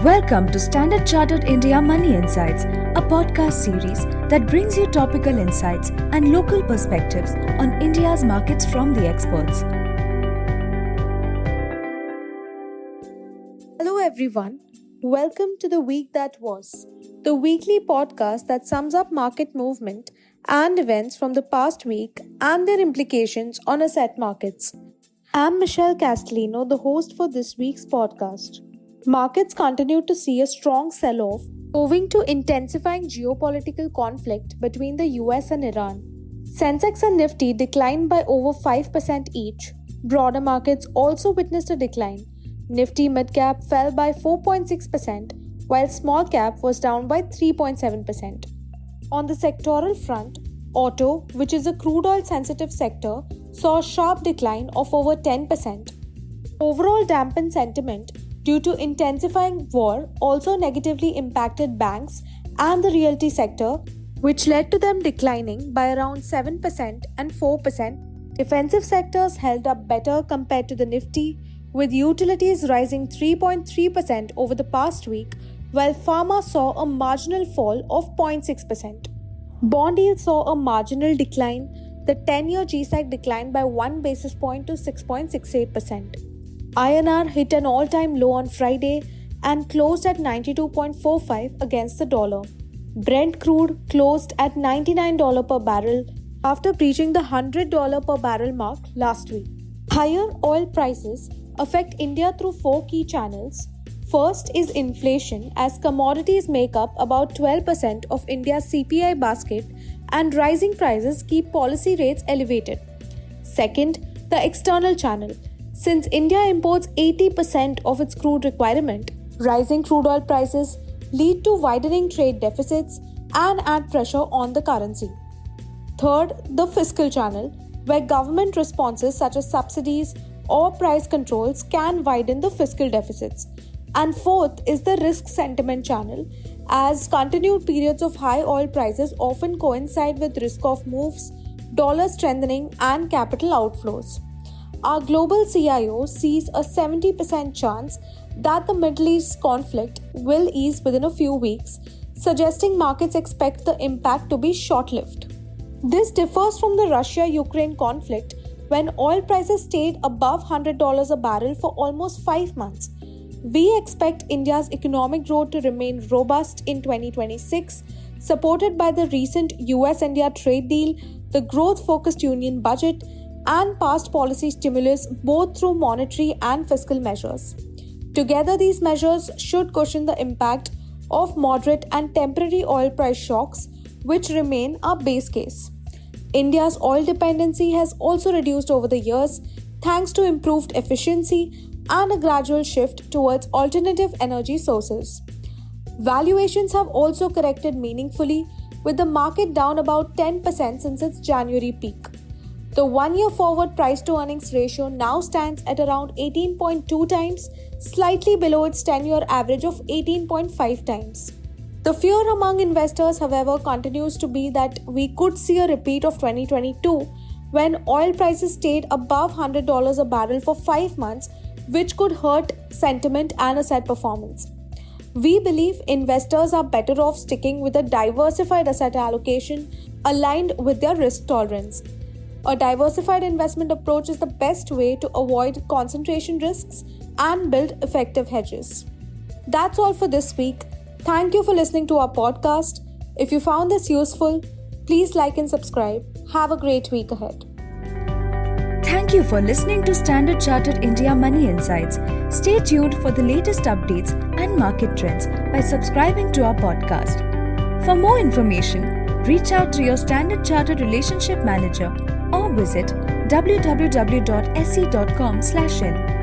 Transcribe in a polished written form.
Welcome to Standard Chartered India Money Insights, a podcast series that brings you topical insights and local perspectives on India's markets from the experts. Hello everyone, welcome to the week that was, the weekly podcast that sums up market movement and events from the past week and their implications on asset markets. I'm Michelle Castellino, the host for this week's podcast. Markets continued to see a strong sell-off owing to intensifying geopolitical conflict between the US and Iran. Sensex and Nifty declined by over 5% each. Broader markets also witnessed a decline. Nifty mid-cap fell by 4.6%, while small-cap was down by 3.7%. On the sectoral front, auto, which is a crude oil-sensitive sector, saw a sharp decline of over 10%. Overall dampened sentiment due to intensifying war also negatively impacted banks and the realty sector, which led to them declining by around 7% and 4%. Defensive sectors held up better compared to the Nifty, with utilities rising 3.3% over the past week, while pharma saw a marginal fall of 0.6%. Bond yields saw a marginal decline. The 10-year GSEC declined by 1 basis point to 6.68%. INR hit an all-time low on Friday and closed at 92.45 against the dollar. Brent crude closed at $99 per barrel after breaching the $100 per barrel mark last week. Higher oil prices affect India through 4 key channels. First is inflation, as commodities make up about 12% of India's CPI basket and rising prices keep policy rates elevated. Second, the external channel. Since India imports 80% of its crude requirement, rising crude oil prices lead to widening trade deficits and add pressure on the currency. Third, the fiscal channel, where government responses such as subsidies or price controls can widen the fiscal deficits. And fourth is the risk sentiment channel, as continued periods of high oil prices often coincide with risk of moves, dollar strengthening and capital outflows. Our global CIO sees a 70% chance that the Middle East conflict will ease within a few weeks, suggesting markets expect the impact to be short-lived. This differs from the Russia-Ukraine conflict, when oil prices stayed above $100 a barrel for almost 5 months. We expect India's economic growth to remain robust in 2026, supported by the recent US-India trade deal, the growth-focused union budget, and past policy stimulus both through monetary and fiscal measures. Together, these measures should cushion the impact of moderate and temporary oil price shocks, which remain our base case. India's oil dependency has also reduced over the years thanks to improved efficiency and a gradual shift towards alternative energy sources. Valuations have also corrected meaningfully, with the market down about 10% since its January peak. The 1-year forward price-to-earnings ratio now stands at around 18.2 times, slightly below its 10-year average of 18.5 times. The fear among investors, however, continues to be that we could see a repeat of 2022, when oil prices stayed above $100 a barrel for 5 months, which could hurt sentiment and asset performance. We believe investors are better off sticking with a diversified asset allocation aligned with their risk tolerance. A diversified investment approach is the best way to avoid concentration risks and build effective hedges. That's all for this week. Thank you for listening to our podcast. If you found this useful, please like and subscribe. Have a great week ahead. Thank you for listening to Standard Chartered India Money Insights. Stay tuned for the latest updates and market trends by subscribing to our podcast. For more information, reach out to your Standard Chartered Relationship Manager or visit www.se.com/in.